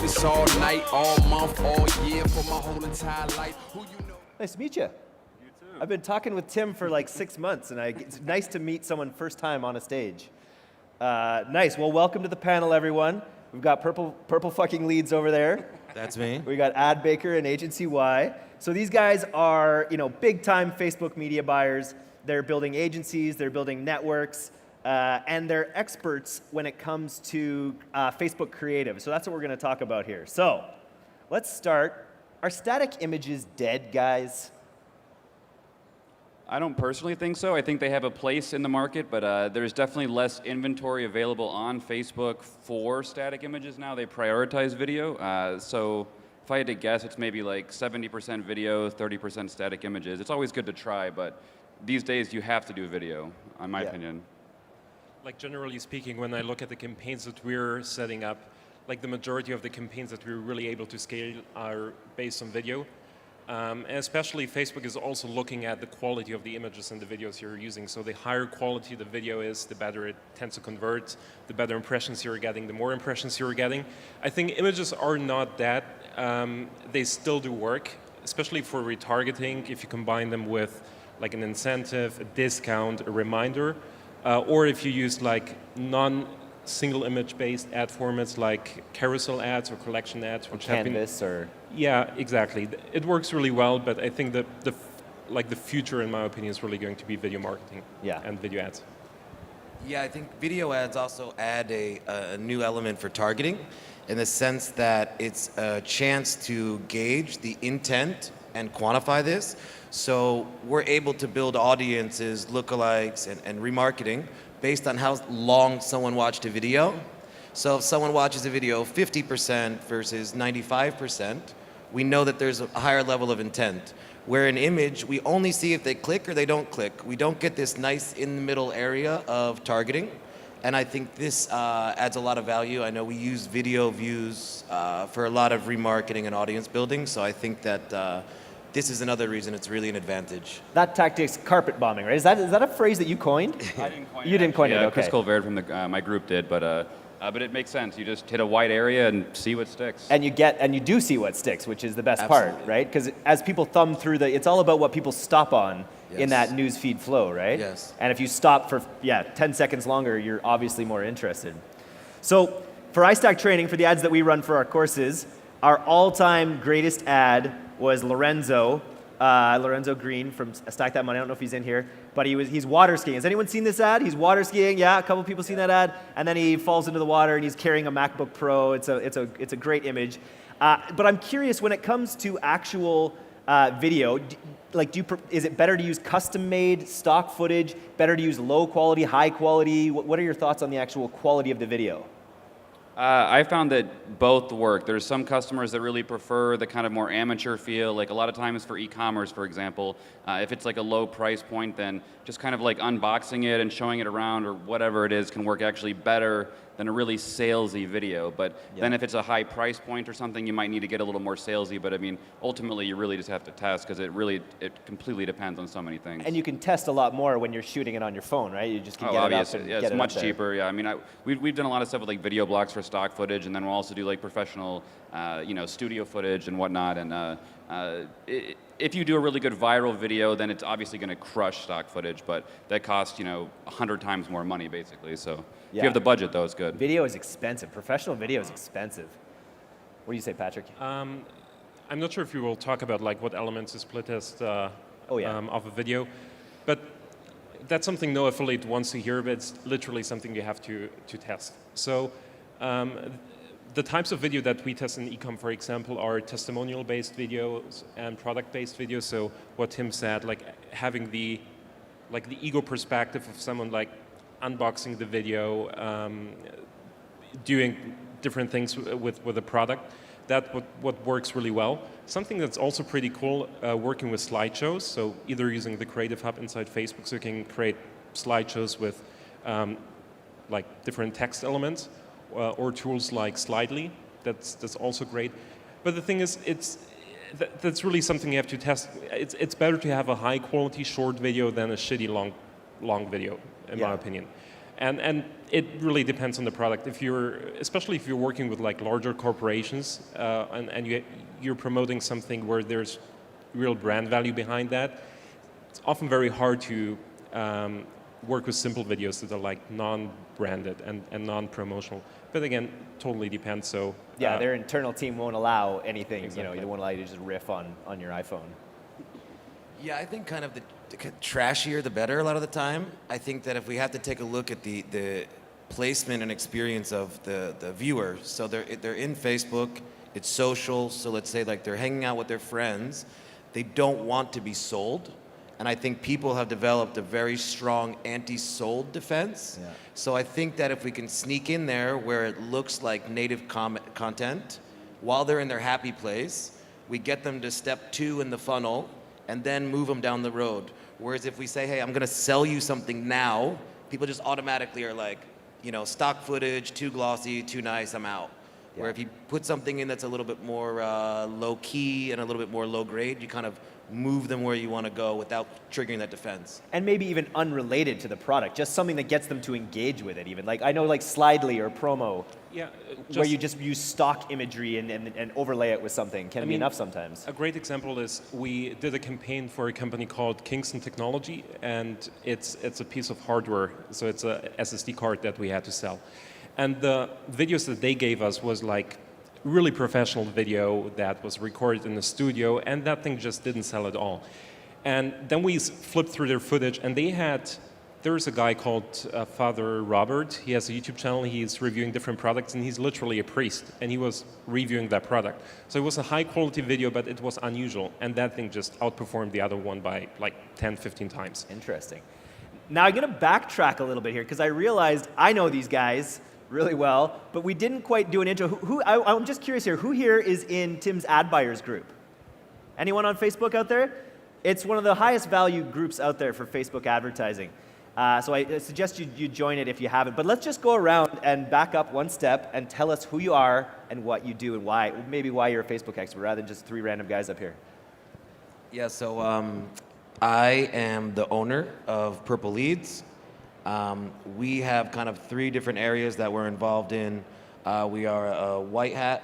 this all night, all month, all year, for my whole entire life. Who you know? Nice to meet you. You too. I've been talking with Tim for like 6 months, and it's nice to meet someone first time on a stage. Nice. Well, welcome to the panel, everyone. We've got purple fucking leads over there. That's me. We got Ad Baker and Agency Y. So these guys are, big time Facebook media buyers. They're building agencies, they're building networks, and they're experts when it comes to Facebook creative. So that's what we're going to talk about here. So let's start. Are static images dead, guys? I don't personally think so. I think they have a place in the market, but there's definitely less inventory available on Facebook for static images now. They prioritize video. So if I had to guess, it's maybe like 70% video, 30% static images. It's always good to try, but these days you have to do video, in my opinion. Like generally speaking, when I look at the campaigns that we're setting up, like the majority of the campaigns that we're really able to scale are based on video. And especially Facebook is also looking at the quality of the images and the videos you're using. So the higher quality the video is, the better it tends to convert, the better impressions you're getting, the more impressions you're getting. I think images are not that. They still do work, especially for retargeting, if you combine them with like an incentive, a discount, a reminder, or if you use like non-single image-based ad formats like carousel ads or collection ads, which have Canvas or... Yeah, exactly. It works really well, but I think that the future, in my opinion, is really going to be video marketing and video ads. Yeah, I think video ads also add a new element for targeting in the sense that it's a chance to gauge the intent and quantify this. So we're able to build audiences, lookalikes, and remarketing based on how long someone watched a video. So if someone watches a video 50% versus 95%, we know that there's a higher level of intent. Where an image, we only see if they click or they don't click. We don't get this nice in-the-middle area of targeting. And I think this adds a lot of value. I know we use video views for a lot of remarketing and audience building, so I think that this is another reason it's really an advantage. That tactic's carpet bombing, right? Is that a phrase that you coined? I didn't coin it. You didn't coin it, okay. Chris Colvert from my group did, but it makes sense. You just hit a wide area and see what sticks. And you do see what sticks, which is the best part, right? Because as people thumb through it's all about what people stop on in that news feed flow, right? Yes. And if you stop for 10 seconds longer, you're obviously more interested. So for iStack training, for the ads that we run for our courses, our all-time greatest ad was Lorenzo Green from Stack That Money. I don't know if he's in here, but he's water skiing. Has anyone seen this ad? He's water skiing. Yeah, a couple people seen that ad. And then he falls into the water and he's carrying a MacBook Pro. It's a great image. But I'm curious, when it comes to actual video, is it better to use custom-made stock footage? Better to use low quality, high quality? What are your thoughts on the actual quality of the video? I found that both work. There's some customers that really prefer the kind of more amateur feel, like a lot of times for e-commerce, for example, if it's like a low price point, then just kind of like unboxing it and showing it around or whatever it is can work actually better than a really salesy video. But then if it's a high price point or something, you might need to get a little more salesy. But I mean, ultimately, you really just have to test because it completely depends on so many things. And you can test a lot more when you're shooting it on your phone, right? You just can get it up and it's much cheaper. Yeah, I mean, we've done a lot of stuff with like video blocks for stock footage, and then we'll also do like professional, studio footage and whatnot. And if you do a really good viral video, then it's obviously going to crush stock footage, but that costs 100 times more money basically. So if you have the budget, though, it's good. Video is expensive. Professional video is expensive. What do you say, Patrick? I'm not sure if you will talk about like what elements is split test of a video, but that's something no affiliate wants to hear, but it's literally something you have to test. So the types of video that we test in e-com, for example, are testimonial-based videos and product-based videos. So what Tim said, like having the ego perspective of someone like unboxing the video, doing different things with a product. That's what works really well. Something that's also pretty cool, working with slideshows. So either using the Creative Hub inside Facebook, so you can create slideshows with like different text elements, or tools like Slidely. That's also great. But the thing is, that's really something you have to test. It's better to have a high quality short video than a shitty long video, in my opinion. And it really depends on the product. Especially if you're working with like larger corporations and you're promoting something where there's real brand value behind that, it's often very hard to work with simple videos that are like non-branded and non-promotional. But again, totally depends. So yeah, their internal team won't allow anything. Exactly. You know, they won't allow you to just riff on your iPhone. Yeah, I think kind of the trashier the better a lot of the time. I think that if we have to take a look at the placement and experience of the viewer, so they're in Facebook, it's social, so let's say like they're hanging out with their friends, they don't want to be sold. And I think people have developed a very strong anti-sold defense. Yeah. So I think that if we can sneak in there where it looks like native content, while they're in their happy place, we get them to step 2 in the funnel and then move them down the road. Whereas if we say, hey, I'm gonna sell you something now, people just automatically are like, you know, stock footage, too glossy, too nice, I'm out. Yeah. Where if you put something in that's a little bit more low key and a little bit more low grade, you kind of move them where you want to go without triggering that defense. And maybe even unrelated to the product, just something that gets them to engage with it even. Like I know like Slidely or Promo, yeah, where you just use stock imagery and overlay it with something can be enough sometimes. A great example is we did a campaign for a company called Kingston Technology, and it's a piece of hardware, so it's a SSD card that we had to sell. And the videos that they gave us was like really professional video that was recorded in the studio, and that thing just didn't sell at all. And then we flipped through their footage, and there's a guy called Father Robert. He has a YouTube channel. He's reviewing different products, and he's literally a priest, and he was reviewing that product. So it was a high quality video, but it was unusual, and that thing just outperformed the other one by like 10, 15 times. Interesting. Now I'm gonna backtrack a little bit here because I realized I know these guys really well, but we didn't quite do an intro. I'm just curious here, who here is in Tim's ad buyers group? Anyone on Facebook out there? It's one of the highest value groups out there for Facebook advertising. So I suggest you join it if you haven't. But let's just go around and back up one step and tell us who you are and what you do and why, maybe why you're a Facebook expert rather than just 3 random guys up here. Yeah, so I am the owner of Purple Leads. We have kind of 3 different areas that we're involved in. We are a white hat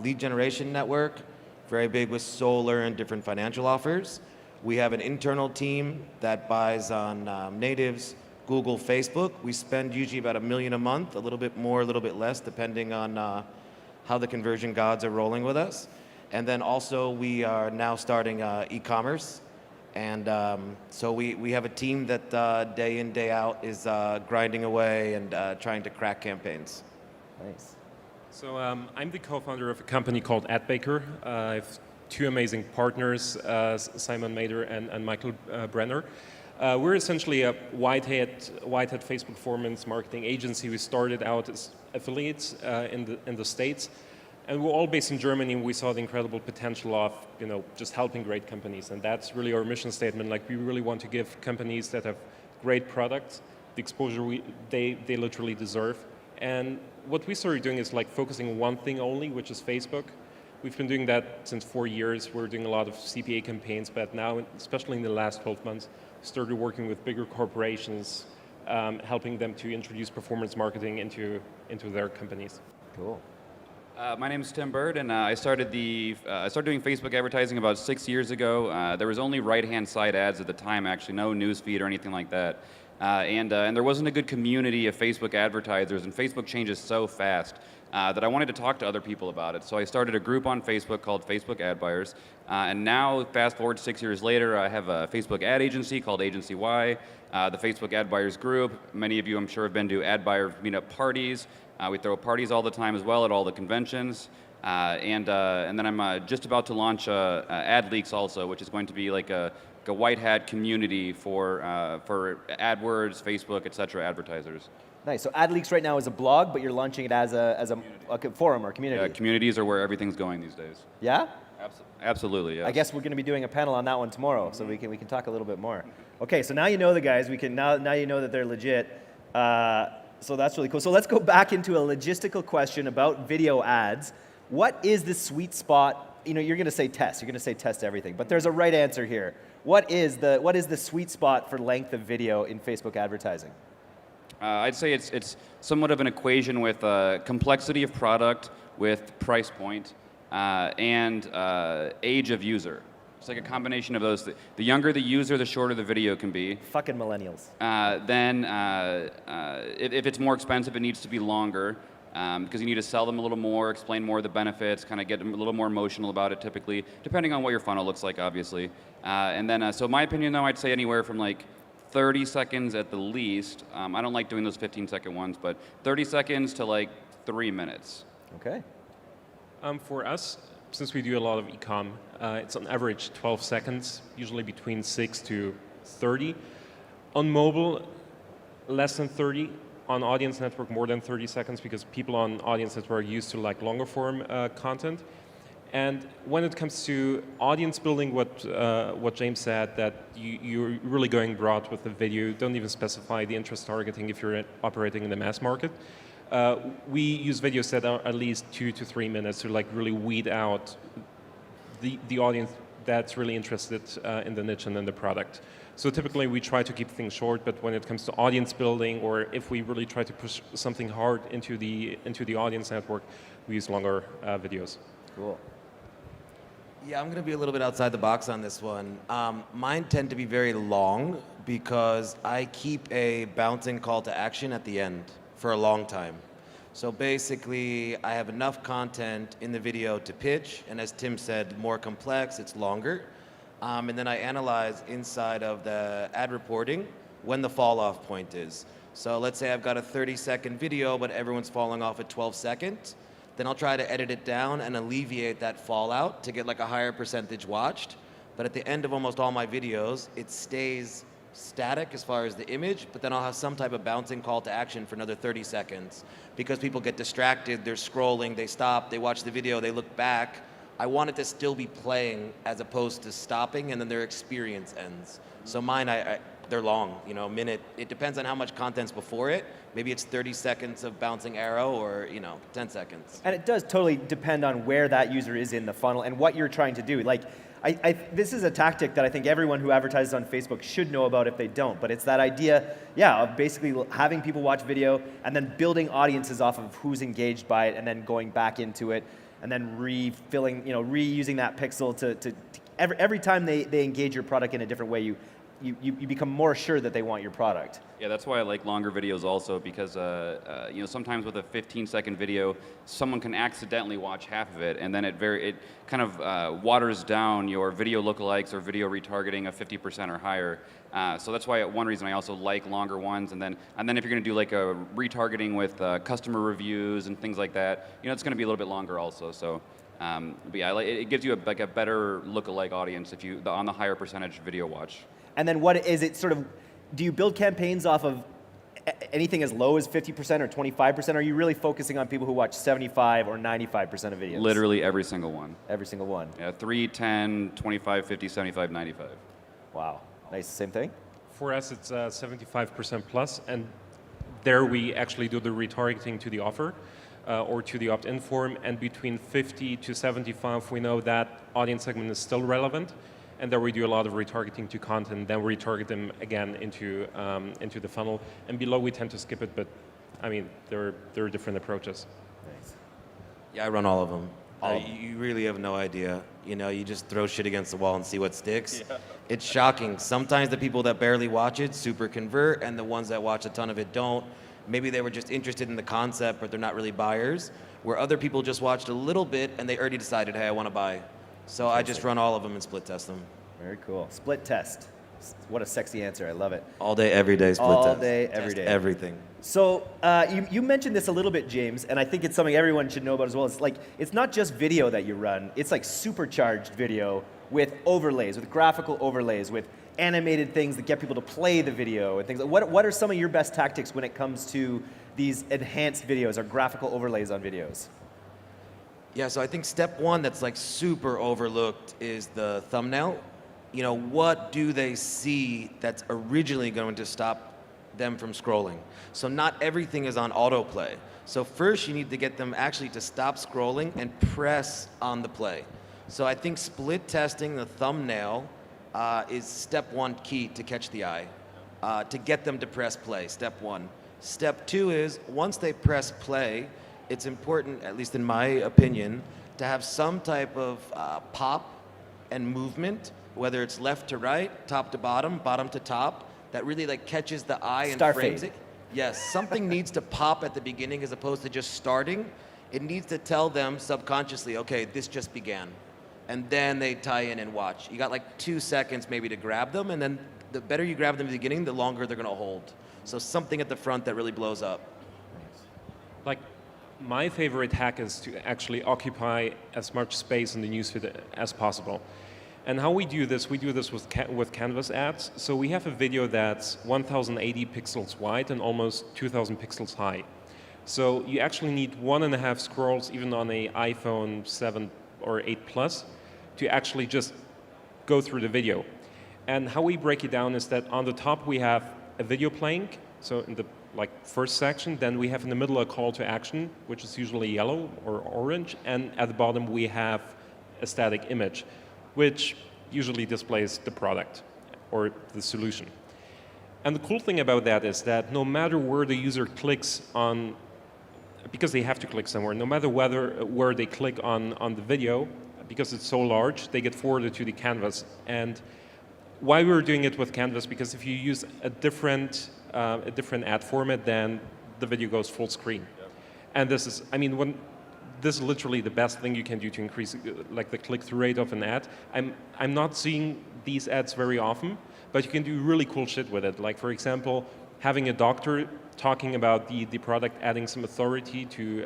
lead generation network, very big with solar and different financial offers. We have an internal team that buys on natives, Google, Facebook. We spend usually about $1 million a month, a little bit more, a little bit less, depending on how the conversion gods are rolling with us. And then also we are now starting e-commerce. And so we have a team that day in, day out is grinding away and trying to crack campaigns. Nice. So I'm the co-founder of a company called AdBaker. I have 2 amazing partners, Simon Mader and Michael Brenner. We're essentially a white hat Facebook performance marketing agency. We started out as affiliates in the States. And we're all based in Germany, and we saw the incredible potential of, just helping great companies. And that's really our mission statement. Like, we really want to give companies that have great products the exposure they literally deserve. And what we started doing is like focusing on one thing only, which is Facebook. We've been doing that since 4 years. We're doing a lot of CPA campaigns, but now, especially in the last 12 months, started working with bigger corporations, helping them to introduce performance marketing into their companies. Cool. My name is Tim Bird, and I started doing Facebook advertising about 6 years ago. There was only right-hand side ads at the time, actually, no news feed or anything like that. And there wasn't a good community of Facebook advertisers, and Facebook changes so fast that I wanted to talk to other people about it. So I started a group on Facebook called Facebook Ad Buyers. And now, fast forward 6 years later, I have a Facebook ad agency called Agency Y, the Facebook Ad Buyers group. Many of you, I'm sure, have been to ad buyer meetup parties. We throw parties all the time as well at all the conventions. And then I'm just about to launch Ad Leaks also, which is going to be like a white hat community for AdWords, Facebook, et cetera, advertisers. Nice. So AdLeaks right now is a blog, but you're launching it as a forum or community. Yeah, communities are where everything's going these days. Yeah? Absolutely, yes. I guess we're going to be doing a panel on that one tomorrow, so we can talk a little bit more. Okay, so now you know the guys. Now you know that they're legit. So that's really cool. So let's go back into a logistical question about video ads. What is the sweet spot? You're going to say test. You're going to say test everything, but there's a right answer here. What is the sweet spot for length of video in Facebook advertising? I'd say it's somewhat of an equation with complexity of product, with price point, and age of user. It's like a combination of those. The younger the user, the shorter the video can be. Fucking millennials. Then, if it's more expensive, it needs to be longer because you need to sell them a little more, explain more of the benefits, kind of get them a little more emotional about it typically, depending on what your funnel looks like, obviously. And then, so my opinion, though, I'd say anywhere from like 30 seconds at the least. I don't like doing those 15-second ones, but 30 seconds to like 3 minutes. Okay. For us, since we do a lot of e-com, it's on average 12 seconds, usually between 6 to 30. On mobile, less than 30. On Audience Network, more than 30 seconds, because people on Audience Network are used to like longer form content. And when it comes to audience building, what James said, that you're really going broad with the video, you don't even specify the interest targeting if you're operating in the mass market. We use videos that are at least 2 to 3 minutes to like really weed out the audience that's really interested in the niche and in the product. So typically we try to keep things short, but when it comes to audience building, or if we really try to push something hard into the audience network, we use longer videos. Cool. Yeah, I'm going to be a little bit outside the box on this one. Mine tend to be very long because I keep a bouncing call to action at the end for a long time. So basically, I have enough content in the video to pitch, and as Tim said, more complex, it's longer. And then I analyze inside of the ad reporting when the fall-off point is. So let's say I've got a 30-second video, but everyone's falling off at 12 seconds. Then I'll try to edit it down and alleviate that fallout to get like a higher percentage watched. But at the end of almost all my videos, it stays static as far as the image, but then I'll have some type of bouncing call to action for another 30 seconds because people get distracted, they're scrolling, they stop, they watch the video, they look back. I want it to still be playing as opposed to stopping, and then their experience ends. So mine, they're long, you know, a minute. It depends on how much content's before it. Maybe it's 30 seconds of bouncing arrow, or 10 seconds. And it does totally depend on where that user is in the funnel and what you're trying to do. Like, this is a tactic that I think everyone who advertises on Facebook should know about if they don't. But it's that idea, of basically having people watch video and then building audiences off of who's engaged by it, and then going back into it, and then refilling, reusing that pixel to every time they engage your product in a different way, you become more sure that they want your product. Yeah, that's why I like longer videos also, because sometimes with a 15-second video, someone can accidentally watch half of it, and then it kind of waters down your video lookalikes or video retargeting of 50% or higher. So that's why one reason I also like longer ones, and then if you're going to do like a retargeting with customer reviews and things like that, it's going to be a little bit longer also. So. But yeah, it gives you a better lookalike audience if on the higher percentage video watch. And then what is it sort of, do you build campaigns off of anything as low as 50% or 25%? Or are you really focusing on people who watch 75 or 95% of videos? Literally every single one. Every single one. Yeah, 3, 10, 25, 50, 75, 95. Wow. Nice. Same thing? For us, it's 75% plus, and there we actually do the retargeting to the offer. Or to the opt-in form, and between 50 to 75, we know that audience segment is still relevant, and there we do a lot of retargeting to content, then we retarget them again into the funnel, and below we tend to skip it, but I mean, there are different approaches. Nice. Yeah, I run all of them. You really have no idea. You just throw shit against the wall and see what sticks. Yeah. It's shocking. Sometimes the people that barely watch it super convert, and the ones that watch a ton of it don't. Maybe they were just interested in the concept, but they're not really buyers. Where other people just watched a little bit and they already decided, hey, I want to buy. So I just run all of them and split test them. Very cool. Split test. What a sexy answer. I love it. All day, every day, split test. All day, every day. Everything. So you mentioned this a little bit, James, and I think it's something everyone should know about as well. It's not just video that you run. It's like supercharged video with overlays, with graphical overlays, with animated things that get people to play the video and things. What are some of your best tactics when it comes to these enhanced videos or graphical overlays on videos? Yeah, so I think step one that's like super overlooked is the thumbnail. What do they see that's originally going to stop them from scrolling? So not everything is on autoplay. So first you need to get them actually to stop scrolling and press on the play. So I think split testing the thumbnail is step one key to catch the eye, to get them to press play, step one. Step 2 is once they press play, it's important, at least in my opinion, to have some type of pop and movement, whether it's left to right, top to bottom, bottom to top, that really like catches the eye and Star frames fade. it. Yes, something needs to pop at the beginning as opposed to just starting. It needs to tell them subconsciously, okay, this just began. And then they tie in and watch. You got like 2 seconds maybe to grab them, and then the better you grab them at the beginning, the longer they're gonna hold. So something at the front that really blows up. Like, my favorite hack is to actually occupy as much space in the newsfeed as possible. And how we do this with Canvas ads. So we have a video that's 1080 pixels wide and almost 2000 pixels high. So you actually need 1.5 scrolls, even on a iPhone 7 or 8 Plus, to actually just go through the video. And how we break it down is that on the top we have a video playing, so in the first section, then we have in the middle a call to action, which is usually yellow or orange, and at the bottom we have a static image, which usually displays the product or the solution. And the cool thing about that is that no matter where the user clicks on, because they have to click somewhere, no matter where they click on the video, because it's so large, they get forwarded to the canvas. And why we're doing it with Canvas, because if you use a different ad format, then the video goes full screen. And this is, I mean, this is literally the best thing you can do to increase like the click-through rate of an ad. I'm not seeing these ads very often, but you can do really cool shit with it. Like, for example, having a doctor talking about the product, adding some authority to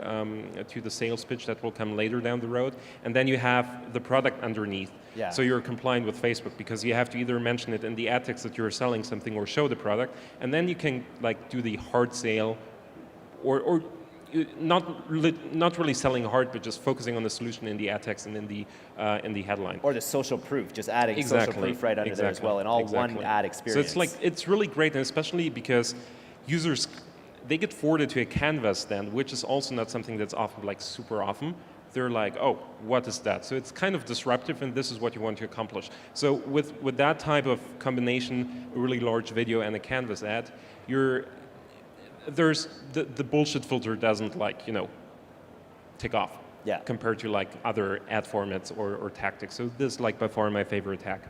the sales pitch that will come later down the road, and then you have the product underneath. Yeah. So you're compliant with Facebook because you have to either mention it in the ad text that you're selling something or show the product, and then you can like do the hard sale, or not really selling hard, but just focusing on the solution in the ad text and in the headline. Or the social proof, just adding social proof right under there as well, and all one ad experience. So it's really great, and especially because users, they get forwarded to a canvas then, which is also not something that's often like super often. They're like, oh, what is that? So it's kind of disruptive, and this is what you want to accomplish. So with that type of combination, a really large video and a canvas ad, there's the bullshit filter doesn't tick off. Yeah. Compared to like other ad formats or tactics. So this is like by far my favorite hack.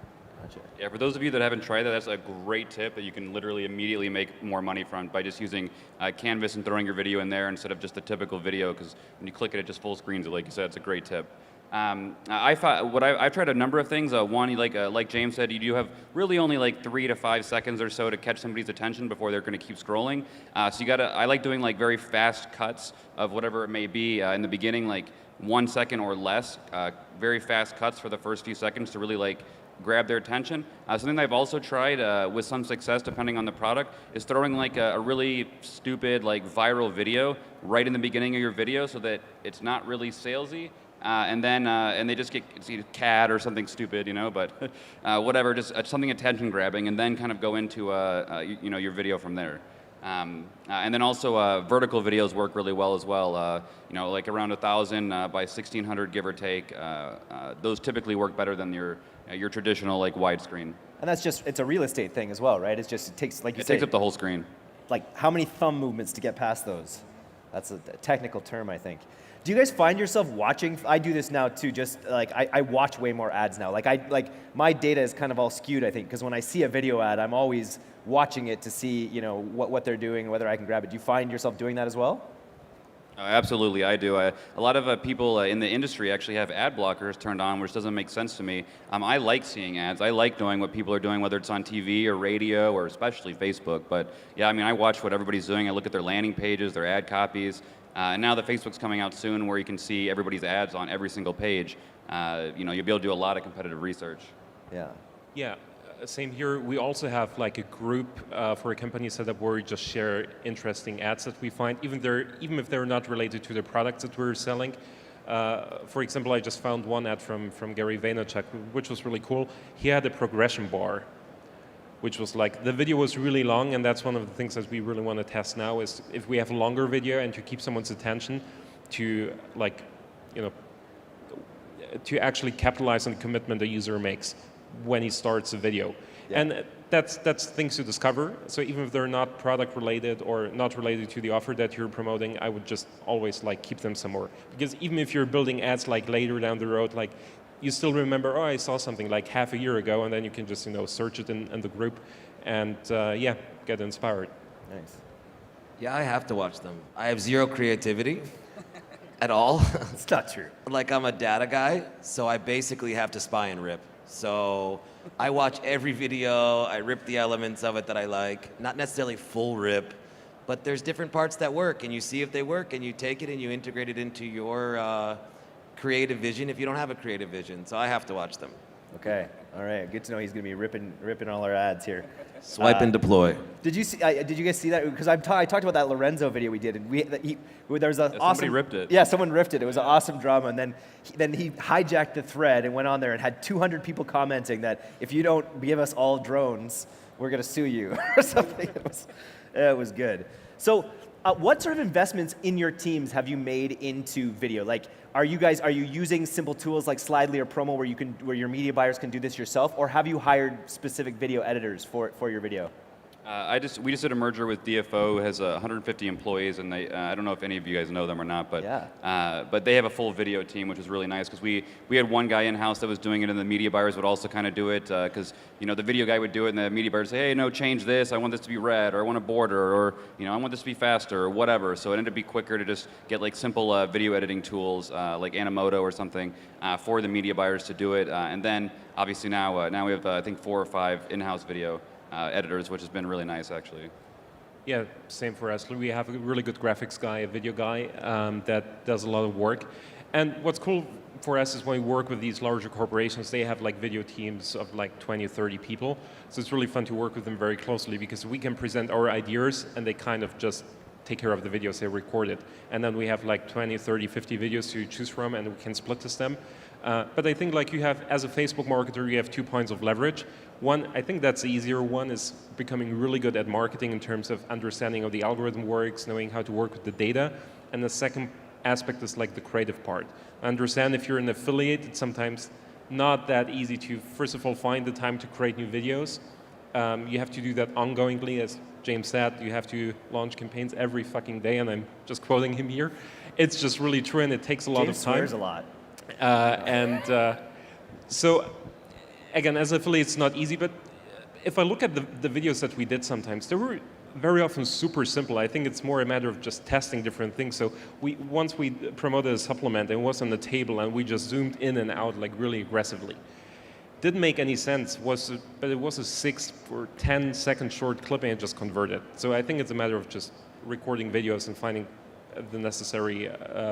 Gotcha. Yeah, for those of you that haven't tried that, that's a great tip that you can literally immediately make more money from by just using Canvas and throwing your video in there instead of just a typical video, because when you click it, it just full screens it, like you said. It's a great tip. I've tried a number of things. One, like James said, you do have really only like 3 to 5 seconds or so to catch somebody's attention before they're going to keep scrolling. So I like doing like very fast cuts of whatever it may be in the beginning, like 1 second or less, very fast cuts for the first few seconds to really like grab their attention. Something that I've also tried with some success, depending on the product, is throwing like a really stupid like viral video right in the beginning of your video so that it's not really salesy. And they just get a cat or something stupid, but whatever, just something attention grabbing, and then kind of go into your video from there. And then also vertical videos work really well as well. Like around 1,000 by 1,600, give or take. Those typically work better than your traditional like widescreen. And that's just, it's a real estate thing as well, right? It takes, like you It say, takes up the whole screen. like how many thumb movements to get past those? That's a technical term, I think. Do you guys find yourself watching? I do this now too. Just like I watch way more ads now. Like my data is kind of all skewed, I think, because when I see a video ad, I'm always watching it to see what they're doing, whether I can grab it. Do you find yourself doing that as well? Absolutely, I do. A lot of people in the industry actually have ad blockers turned on, which doesn't make sense to me. I like seeing ads. I like knowing what people are doing, whether it's on TV or radio or especially Facebook. But yeah, I mean, I watch what everybody's doing. I look at their landing pages, their ad copies. And now that Facebook's coming out soon where you can see everybody's ads on every single page, you'll be able to do a lot of competitive research. Yeah. Yeah, same here. We also have like a group for a company setup where we just share interesting ads that we find, even if they're not related to the products that we're selling. For example, I just found one ad from Gary Vaynerchuk, which was really cool. He had a progression bar, which was like, the video was really long, and that's one of the things that we really want to test now is if we have a longer video and to keep someone's attention to to actually capitalize on the commitment the user makes when he starts a video. Yeah. And that's things to discover. So even if they're not product related or not related to the offer that you're promoting, I would just always like keep them somewhere. Because even if you're building ads like later down the road, like you still remember, oh, I saw something like half a year ago, and then you can just search it in the group, and yeah, get inspired. Nice. Yeah, I have to watch them. I have zero creativity at all. It's not true. Like I'm a data guy, so I basically have to spy and rip. So I watch every video, I rip the elements of it that I like, not necessarily full rip, but there's different parts that work, and you see if they work, and you take it and you integrate it into your creative vision if you don't have a creative vision. So I have to watch them. Okay. All right. Good to know he's going to be ripping all our ads here. Swipe and deploy. Did you see? Did you guys see that? Because I talked about that Lorenzo video we did, and there was an awesome. Somebody ripped it. Yeah, someone ripped it. It was an awesome drama, and then he hijacked the thread and went on there and had 200 people commenting that if you don't give us all drones, we're going to sue you or something. It was good. So, what sort of investments in your teams have you made into video? Like, are you using simple tools like Slidely or Promo where your media buyers can do this yourself, or have you hired specific video editors for your video? We just did a merger with DFO, who has 150 employees, and they, I don't know if any of you guys know them or not, but but they have a full video team, which is really nice because we had one guy in-house that was doing it, and the media buyers would also kind of do it because the video guy would do it, and the media buyers say, hey, no, change this, I want this to be red, or I want a border, or I want this to be faster, or whatever. So it ended up being quicker to just get like simple video editing tools like Animoto or something for the media buyers to do it, and then obviously now we have I think 4 or 5 in-house video editors, which has been really nice, actually. Yeah, same for us. We have a really good graphics guy, a video guy that does a lot of work. And what's cool for us is when we work with these larger corporations, they have like video teams of like 20 or 30 people. So it's really fun to work with them very closely because we can present our ideas and they kind of just take care of the videos, they record it. And then we have like 20, 30, 50 videos to choose from, and we can split test them. But I think like you have, as a Facebook marketer, you have 2 points of leverage. One, I think that's the easier one, is becoming really good at marketing in terms of understanding how the algorithm works, knowing how to work with the data. And the second aspect is like the creative part. Understand if you're an affiliate, it's sometimes not that easy to, first of all, find the time to create new videos. You have to do that ongoingly, as James said. You have to launch campaigns every fucking day, and I'm just quoting him here. It's just really true, and it takes a lot of time. James swears a lot. So, again, as affiliates, it's not easy, but if I look at the videos that we did sometimes, they were very often super simple. I think it's more a matter of just testing different things. So once we promoted a supplement, and it was on the table, and we just zoomed in and out like really aggressively. Didn't make any sense, but it was a 6 or 10-second short clip, and it just converted. So I think it's a matter of just recording videos and finding the necessary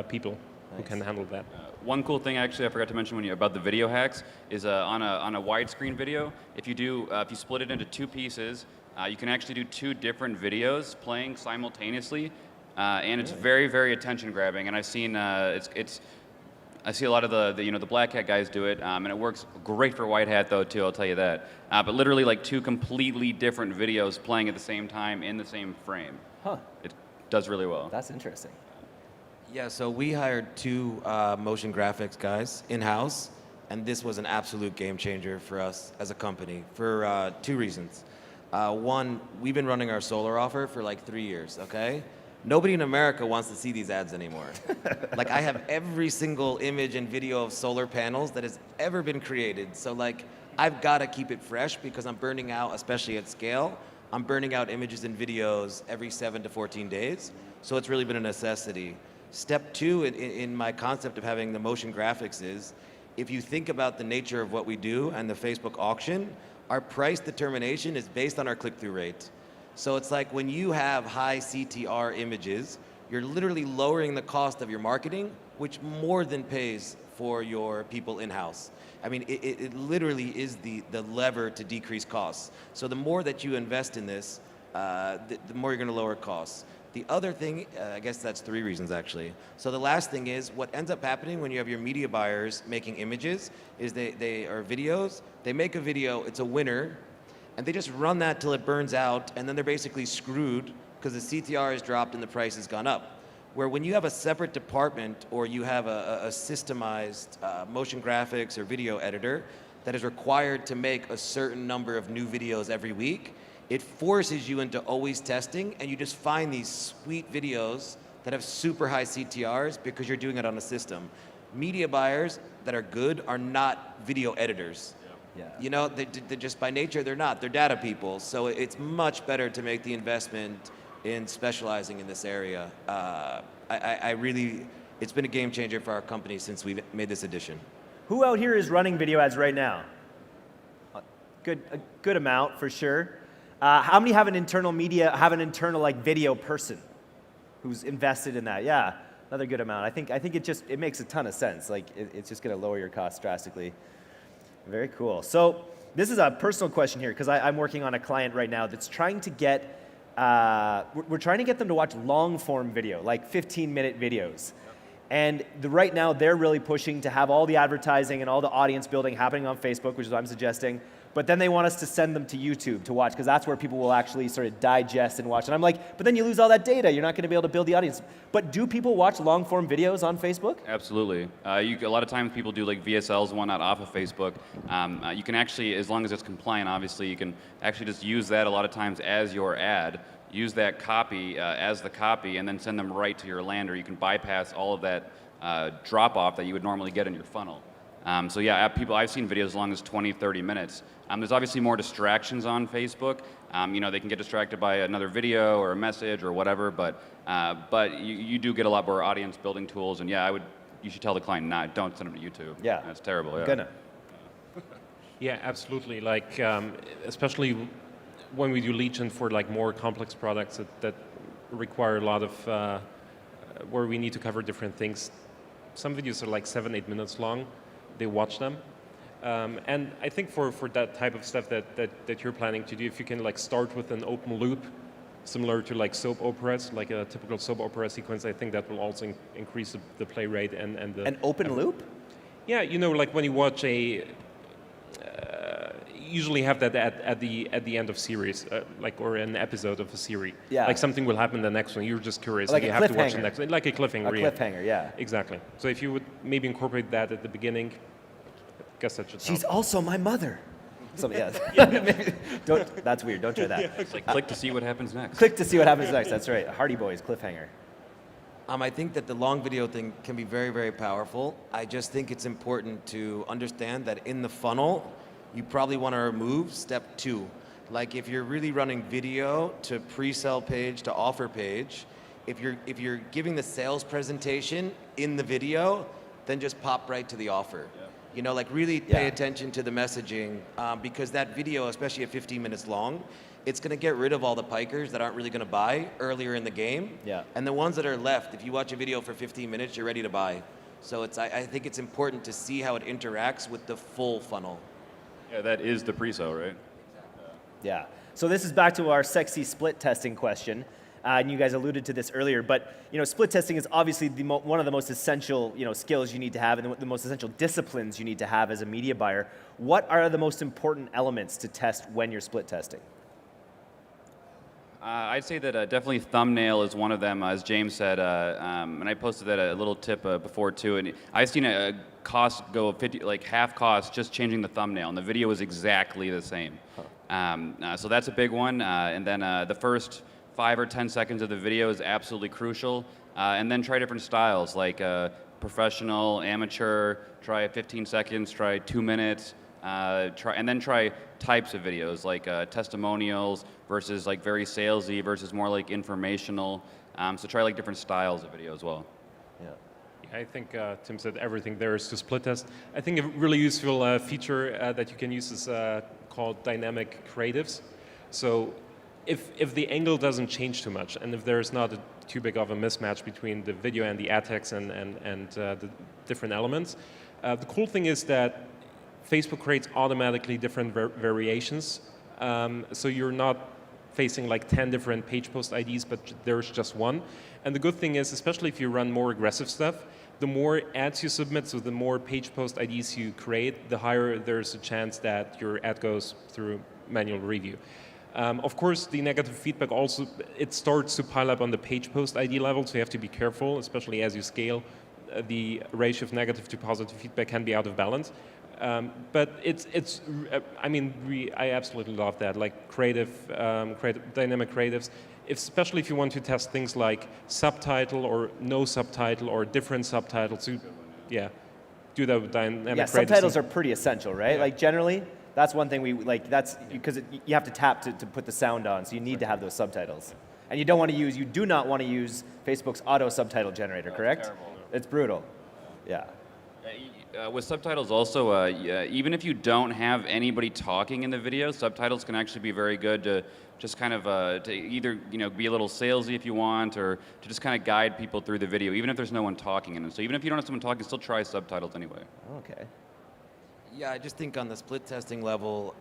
people who can handle that. One cool thing actually I forgot to mention about the video hacks is on a widescreen video, if you split it into 2 pieces, you can actually do 2 different videos playing simultaneously, and it's very, very attention grabbing. And I've seen I see a lot of the black hat guys do it, and it works great for white hat though too. I'll tell you that. But literally like 2 completely different videos playing at the same time in the same frame. Huh. It does really well. That's interesting. Yeah, so we hired 2 motion graphics guys in-house, and this was an absolute game changer for us as a company for 2 reasons. One, we've been running our solar offer for like 3 years, okay? Nobody in America wants to see these ads anymore. Like, I have every single image and video of solar panels that has ever been created. So like, I've got to keep it fresh because I'm burning out, especially at scale. I'm burning out images and videos every 7 to 14 days. So it's really been a necessity. Step 2 in my concept of having the motion graphics is, if you think about the nature of what we do and the Facebook auction, our price determination is based on our click-through rate. So it's like when you have high CTR images, you're literally lowering the cost of your marketing, which more than pays for your people in-house. I mean, it literally is the lever to decrease costs. So the more that you invest in this, the more you're going to lower costs. The other thing, I guess that's 3 reasons actually. So the last thing is, what ends up happening when you have your media buyers making images is they are videos, they make a video, it's a winner, and they just run that till it burns out, and then they're basically screwed because the CTR has dropped and the price has gone up. Where when you have a separate department or you have a systemized motion graphics or video editor, that is required to make a certain number of new videos every week, it forces you into always testing, and you just find these sweet videos that have super high CTRs because you're doing it on a system. Media buyers that are good are not video editors. Yeah. You know, they're just by nature, they're not. They're data people. So it's much better to make the investment in specializing in this area. I really, it's been a game changer for our company since we've made this addition. Who out here is running video ads right now? A good amount for sure. How many have an internal like video person who's invested in that? Yeah, another good amount. I think it makes a ton of sense. Like it's just going to lower your costs drastically. Very cool. So this is a personal question here because I'm working on a client right now that's trying to get, we're trying to get them to watch long form video, like 15-minute videos. And right now they're really pushing to have all the advertising and all the audience building happening on Facebook, which is what I'm suggesting. But then they want us to send them to YouTube to watch because that's where people will actually sort of digest and watch. And I'm like, but then you lose all that data. You're not going to be able to build the audience. But do people watch long form videos on Facebook? Absolutely. A lot of times people do like VSLs and whatnot off of Facebook. You can actually, as long as it's compliant, obviously, you can actually just use that a lot of times as your ad. Use that copy as the copy and then send them right to your lander. You can bypass all of that drop-off that you would normally get in your funnel. So yeah, I've seen videos as long as 20, 30 minutes. There's obviously more distractions on Facebook. They can get distracted by another video or a message or whatever, but you do get a lot more audience building tools, and yeah, you should tell the client, don't send them to YouTube. Yeah. That's terrible, yeah. Gonna. Yeah, absolutely. Like, especially when we do lead gen for like more complex products that require a lot of, where we need to cover different things. Some videos are like 7-8 minutes long. They watch them. And I think for that type of stuff that you're planning to do, if you can like start with an open loop, similar to like soap operas, like a typical soap opera sequence, I think that will also increase the play rate and the... An open loop? Yeah, like when you watch usually have that at the end of series, or an episode of a series. Yeah. Like something will happen in the next one. You're just curious. Like and a you have to watch the cliffhanger. next one. Like a cliffhanger. A cliffhanger, yeah. Exactly. So if you would maybe incorporate that at the beginning, I guess that should help. She's also my mother. So yeah. That's weird. Don't try that. It's like click to see what happens next. Click to see what happens next. That's right. Hardy Boys cliffhanger. I think that the long video thing can be very, very powerful. I just think it's important to understand that in the funnel, you probably want to remove step 2. Like if you're really running video to pre-sell page to offer page, if you're giving the sales presentation in the video, then just pop right to the offer. Yeah. Like really pay attention to the messaging because that video, especially at 15 minutes long, it's going to get rid of all the pikers that aren't really going to buy earlier in the game. Yeah. And the ones that are left, if you watch a video for 15 minutes, you're ready to buy. So I think it's important to see how it interacts with the full funnel. Yeah, that is the pre-sale, right? Yeah. So this is back to our sexy split testing question. And you guys alluded to this earlier, but split testing is obviously one of the most essential skills you need to have and the most essential disciplines you need to have as a media buyer. What are the most important elements to test when you're split testing? I'd say that definitely thumbnail is one of them, as James said, and I posted that a little tip before too. And I've seen a cost go 50, like half cost, just changing the thumbnail, and the video is exactly the same. So that's a big one. And then the first 5 or 10 seconds of the video is absolutely crucial. And then try different styles, like professional, amateur. Try 15 seconds. Try 2 minutes. And then try types of videos like testimonials versus like very salesy versus more like informational. So try like different styles of video as well. Yeah. I think Tim said everything there is to split test. I think a really useful feature that you can use is called dynamic creatives. So if the angle doesn't change too much and if there's not too big of a mismatch between the video and the ad text and the different elements, the cool thing is that Facebook creates automatically different variations. So you're not facing like 10 different page post IDs, but there's just one. And the good thing is, especially if you run more aggressive stuff, the more ads you submit, so the more page post IDs you create, the higher there's a chance that your ad goes through manual review. Of course, the negative feedback also, it starts to pile up on the page post ID level, so you have to be careful, especially as you scale. the ratio of negative to positive feedback can be out of balance. But I absolutely love that, like dynamic creatives, especially if you want to test things like subtitle or no subtitle or different subtitles. Do that with dynamic creatives. Subtitles are pretty essential, right? Yeah. Like generally, that's one thing we like. That's because you have to tap to put the sound on, so you need to have those subtitles. And you do not want to use Facebook's auto subtitle generator, correct? Terrible. It's brutal. Yeah. With subtitles also, even if you don't have anybody talking in the video, subtitles can actually be very good to just kind of to either be a little salesy if you want, or to just kind of guide people through the video, even if there's no one talking in it. So even if you don't have someone talking, still try subtitles anyway. Okay. Yeah, I just think on the split testing level,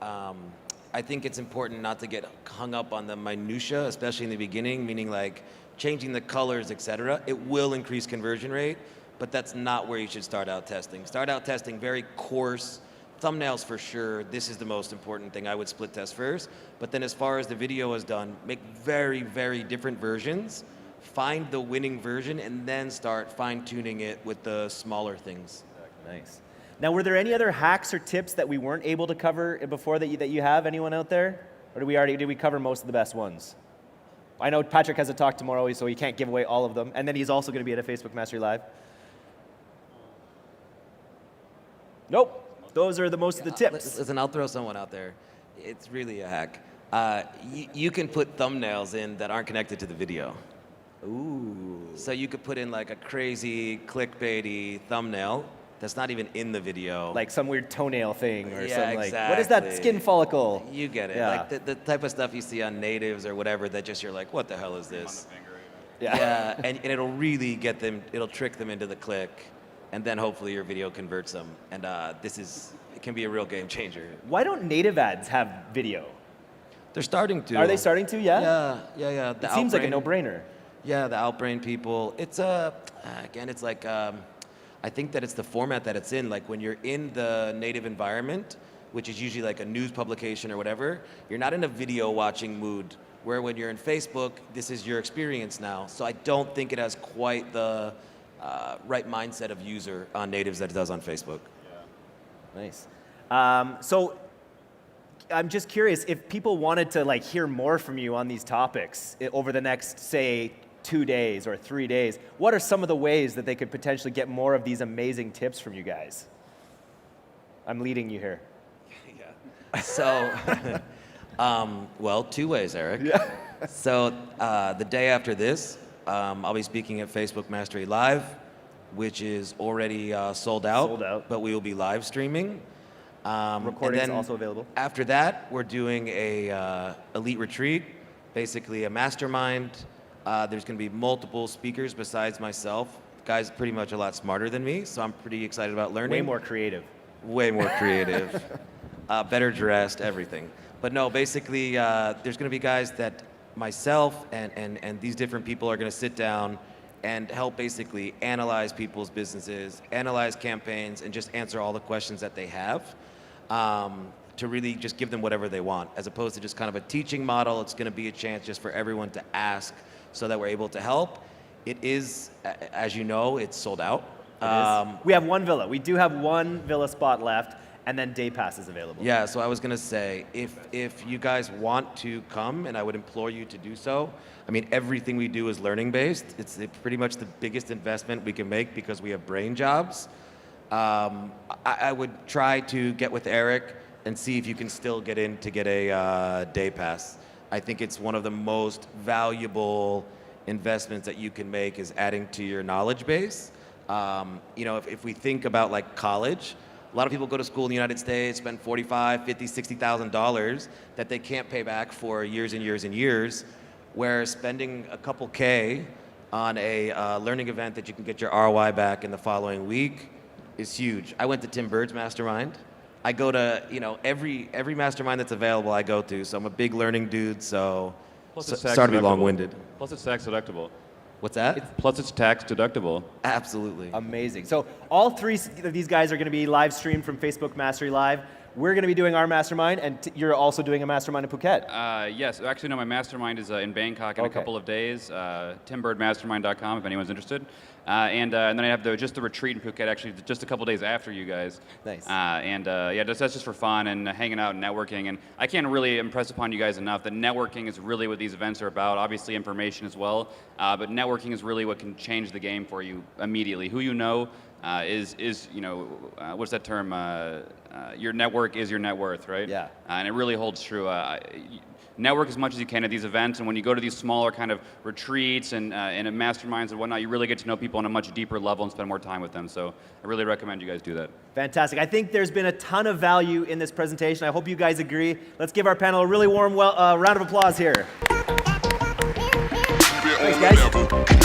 I think it's important not to get hung up on the minutia, especially in the beginning, meaning like changing the colors, etc. It will increase conversion rate, but that's not where you should start out testing. Start out testing very coarse, thumbnails for sure. This is the most important thing. I would split test first, but then as far as the video is done, make very, very different versions, find the winning version, and then start fine-tuning it with the smaller things. Nice. Now, were there any other hacks or tips that we weren't able to cover before that you have? Anyone out there? Or did we cover most of the best ones? I know Patrick has a talk tomorrow, so he can't give away all of them. And then he's also going to be at a Facebook Mastery Live. Nope. Those are the most of the tips. Listen, I'll throw someone out there. It's really a hack. You can put thumbnails in that aren't connected to the video. Ooh. So you could put in like a crazy clickbaity thumbnail that's not even in the video. Like some weird toenail thing or Yeah, something like, what is that exactly. skin follicle? You get it. Yeah. Like the type of stuff you see on natives or whatever that just you're like, what the hell is this? Yeah. Yeah, and it'll really get them, it'll trick them into the click, and then hopefully your video converts them. And it can be a real game changer. Why don't native ads have video? They're starting to. Are they starting to? Yeah? Yeah. It seems like a no-brainer. Yeah, the Outbrain people. It's again, it's like I think that it's the format that it's in. Like when you're in the native environment, which is usually like a news publication or whatever, you're not in a video watching mood. Where when you're in Facebook, this is your experience now. So I don't think it has quite the right mindset of user on natives that it does on Facebook. Nice. So I'm just curious, if people wanted to like hear more from you on these topics over the next, say, 2 days or 3 days, what are some of the ways that they could potentially get more of these amazing tips from you guys? I'm leading you here. So, well, 2 ways, Eric. Yeah. So the day after this, I'll be speaking at Facebook Mastery Live, which is already sold out. Sold out. But we will be live streaming. Recordings and then also available. After that, we're doing a elite retreat, basically a mastermind. There's going to be multiple speakers besides myself. Guys pretty much a lot smarter than me, so I'm pretty excited about learning. Way more creative. Way more creative. Better dressed, everything. But no, basically, there's going to be guys that myself and these different people are going to sit down and help basically analyze people's businesses, analyze campaigns, and just answer all the questions that they have to really just give them whatever they want. As opposed to just kind of a teaching model, it's going to be a chance just for everyone to ask so that we're able to help. It is, as you know, it's sold out. We have one villa. We do have one villa spot left, and then day pass is available. Yeah, so I was gonna say, if you guys want to come, and I would implore you to do so, I mean, everything we do is learning based. It's pretty much the biggest investment we can make because we have brain jobs. I would try to get with Eric and see if you can still get in to get a day pass. I think it's one of the most valuable investments that you can make is adding to your knowledge base. If we think about like college, a lot of people go to school in the United States, spend $45,000, $50,000, $60,000 that they can't pay back for years and years and years, where spending a couple K on a learning event that you can get your ROI back in the following week is huge. I went to Tim Bird's mastermind. I go to, every mastermind that's available I go to, so I'm a big learning dude, so sorry to be long-winded. Plus it's tax deductible. What's that? Plus it's tax deductible. Absolutely. Amazing. So all three of these guys are going to be live streamed from Facebook Mastery Live. We're going to be doing our mastermind, and you're also doing a mastermind in Phuket. Yes, actually, no, my mastermind is in Bangkok in a couple of days. timbirdmastermind.com if anyone's interested. And then I have just the retreat in Phuket, actually, just a couple days after you guys. Nice. Yeah, that's just for fun and hanging out and networking. And I can't really impress upon you guys enough that networking is really what these events are about. Obviously, information as well, but networking is really what can change the game for you immediately. Who you know is what's that term? Your network is your net worth, right? Yeah. And it really holds true. Network as much as you can at these events, and when you go to these smaller kind of retreats and masterminds and whatnot, you really get to know people on a much deeper level and spend more time with them. So I really recommend you guys do that. Fantastic. I think there's been a ton of value in this presentation. I hope you guys agree. Let's give our panel a really warm round of applause here. Thanks, guys.